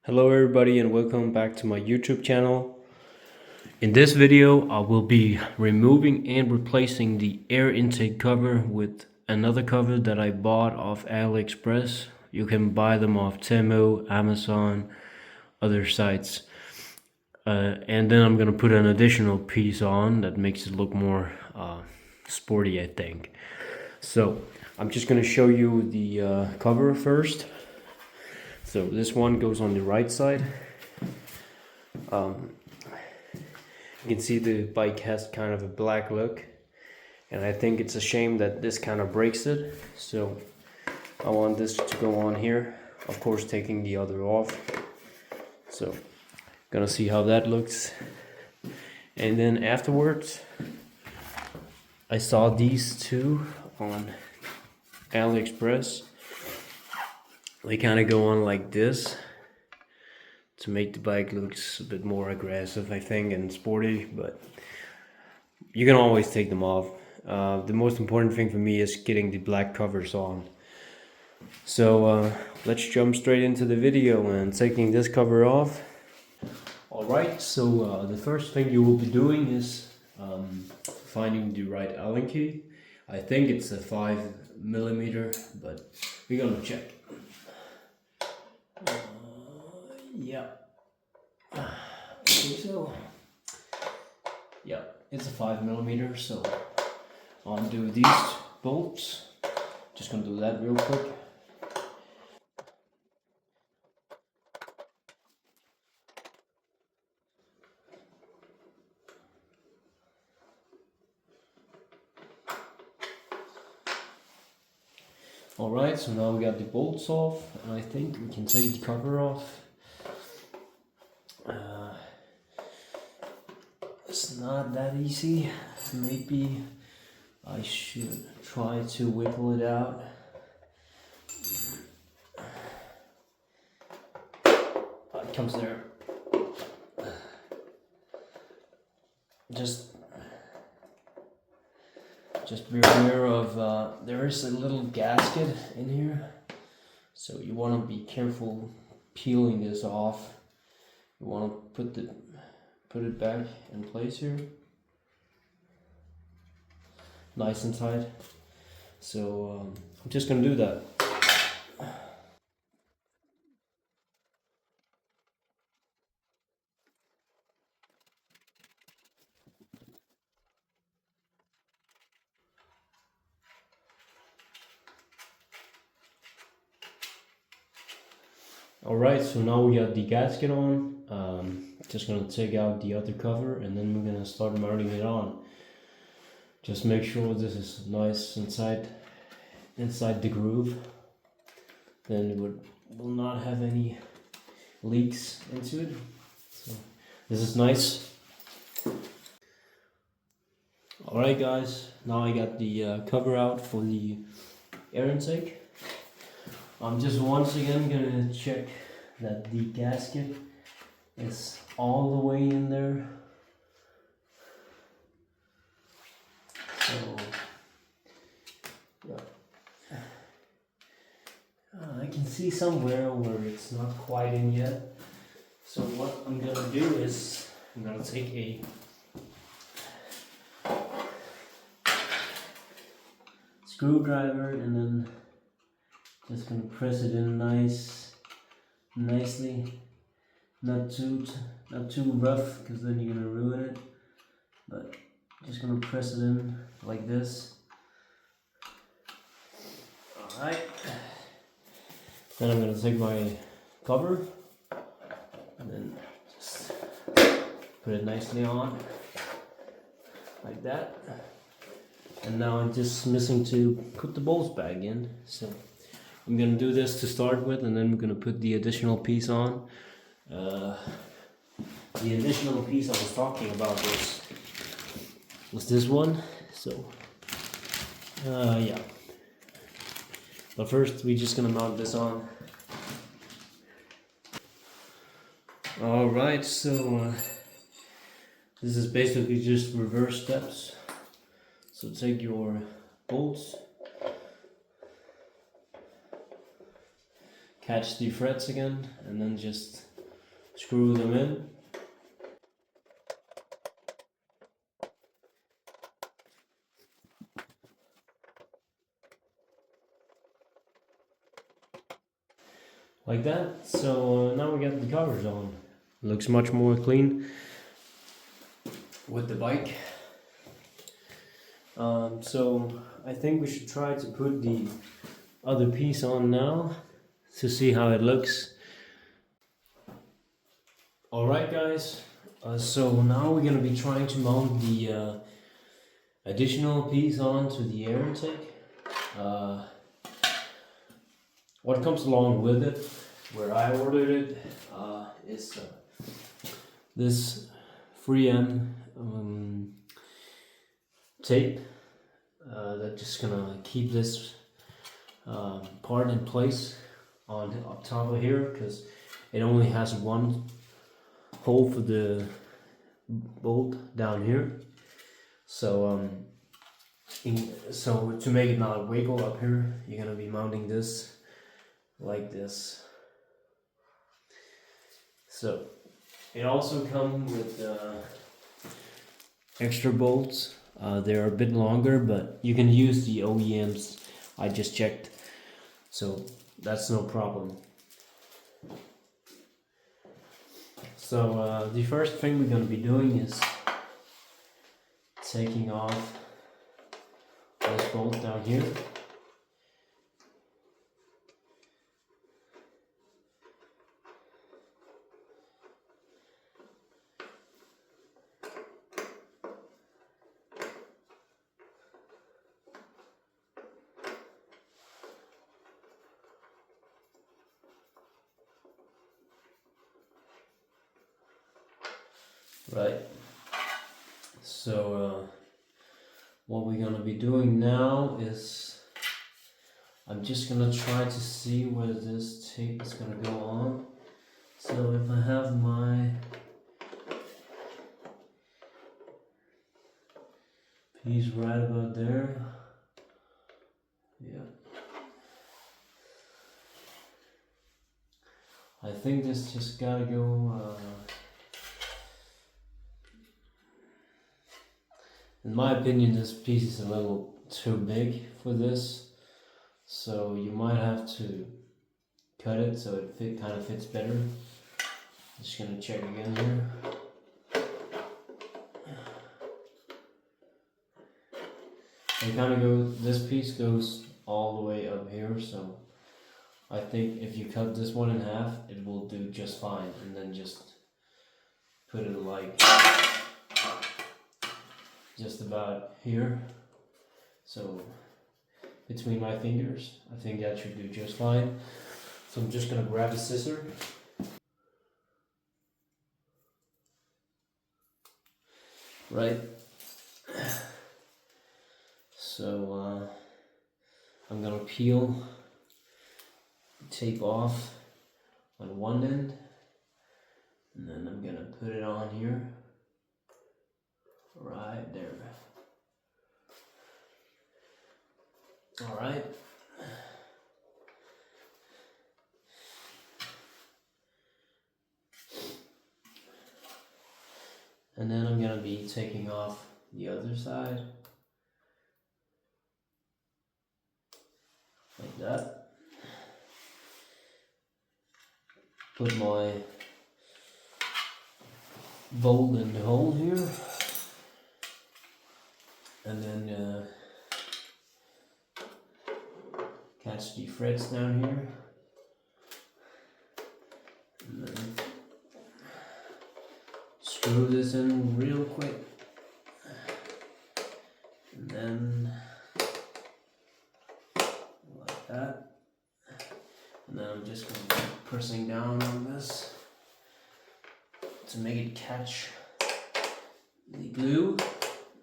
Hello everybody and welcome back to my YouTube channel. In this video I will be removing and replacing the air intake cover with another cover that I bought off AliExpress. You can buy them off Temu, Amazon, other sites. And then I'm gonna put an additional piece on that makes it look more sporty, I think. So I'm just gonna show you the cover first. So this one goes on the right side. You can see the bike has kind of a black look, and I think it's a shame that this kind of breaks it. So I want this to go on here, of course taking the other off. So gonna see how that looks. And then afterwards I saw these two on AliExpress. They kind of go on like this to make the bike looks a bit more aggressive, I think, and sporty, but you can always take them off. The most important thing for me is getting the black covers on. So let's jump straight into the video and taking this cover off. Alright, so the first thing you will be doing is finding the right Allen key. I think it's a 5mm, but we're gonna check. Yeah, I think so. Yeah, it's a 5mm, so I'll undo these bolts. Just gonna do that real quick. Alright, so now we got the bolts off, and I think we can take the cover off. It's not that easy. Maybe I should try to wiggle it out. It comes there. Just be aware of there is a little gasket in here, so you want to be careful peeling this off. You want to put it back in place here, nice and tight. So I'm just gonna do that. Alright, so now we got the gasket on. Just gonna take out the other cover and then we're gonna start mounting it on. Just make sure this is nice inside the groove. Then it will not have any leaks into it. So this is nice. Alright guys, now I got the cover out for the air intake. I'm just once again gonna check that the gasket is all the way in there. So yeah. I can see somewhere where it's not quite in yet. So what I'm gonna do is I'm gonna take a screwdriver and then just gonna press it in nicely, not too rough, because then you're gonna ruin it. But just gonna press it in like this. All right. Then I'm gonna take my cover and then just put it nicely on, like that. And now I'm just missing to put the bolts back in. So I'm gonna do this to start with, and then we're gonna put the additional piece on. The additional piece I was talking about was this one. So yeah. But first we're just gonna mount this on. Alright, so this is basically just reverse steps. So take your bolts, catch the frets again, and then just screw them in. Like that. So now we got the covers on. Looks much more clean with the bike. So I think we should try to put the other piece on now to see how it looks. Alright guys, so now we're gonna be trying to mount the additional piece onto the air intake. What comes along with it, where I ordered it, is this 3M tape that's just gonna keep this part in place on up top of here, because it only has one hole for the bolt down here. So so to make it not wiggle up here, you're gonna be mounting this like this. So it also comes with extra bolts. They're a bit longer, but you can use the OEMs. I just checked, so that's no problem. So the first thing we're going to be doing is taking off this bolt down here. Right, so what we're gonna be doing now is I'm just gonna try to see where this tape is gonna go on. So if I have my piece right about there, yeah, I think this just gotta go in my opinion, this piece is a little too big for this, so you might have to cut it so it kind of fits better. Just gonna check again here. It kind of goes. This piece goes all the way up here, so I think if you cut this one in half, it will do just fine, and then just put it like just about here, so between my fingers. I think that should do just fine. So I'm just gonna grab a scissor. Right. So I'm gonna peel the tape off on one end, and then I'm gonna put it on here. Right there. All right. And then I'm gonna be taking off the other side. Like that. Put my bolt in the hole here. And then catch the threads down here, and then screw this in real quick, and then like that, and then I'm just going to be pressing down on this to make it catch the glue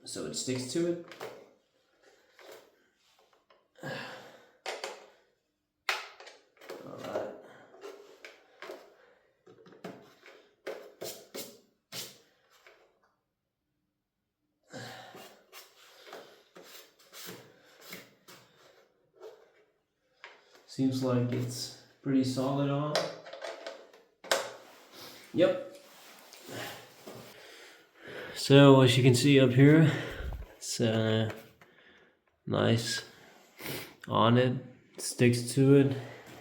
so it sticks to it. Alright. Seems like it's pretty solid on. Yep. So as you can see up here, it's nice on it, sticks to it,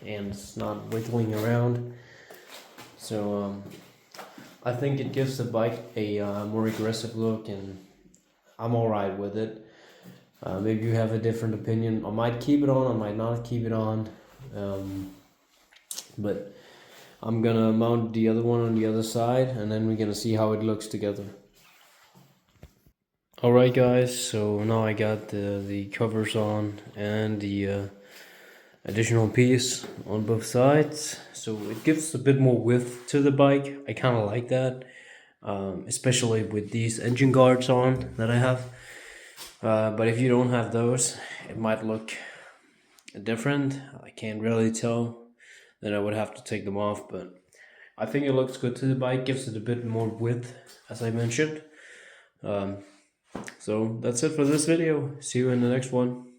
and it's not wiggling around. So I think it gives the bike a more aggressive look, and I'm alright with it. Maybe you have a different opinion. I might keep it on, I might not keep it on. But I'm gonna mount the other one on the other side, and then we're gonna see how it looks together. Alright guys, so now I got the covers on and the additional piece on both sides, so it gives a bit more width to the bike. I kind of like that, especially with these engine guards on that I have. But if you don't have those, it might look different. I can't really tell. Then I would have to take them off, but I think it looks good to the bike, gives it a bit more width, as I mentioned. So that's it for this video. See you in the next one.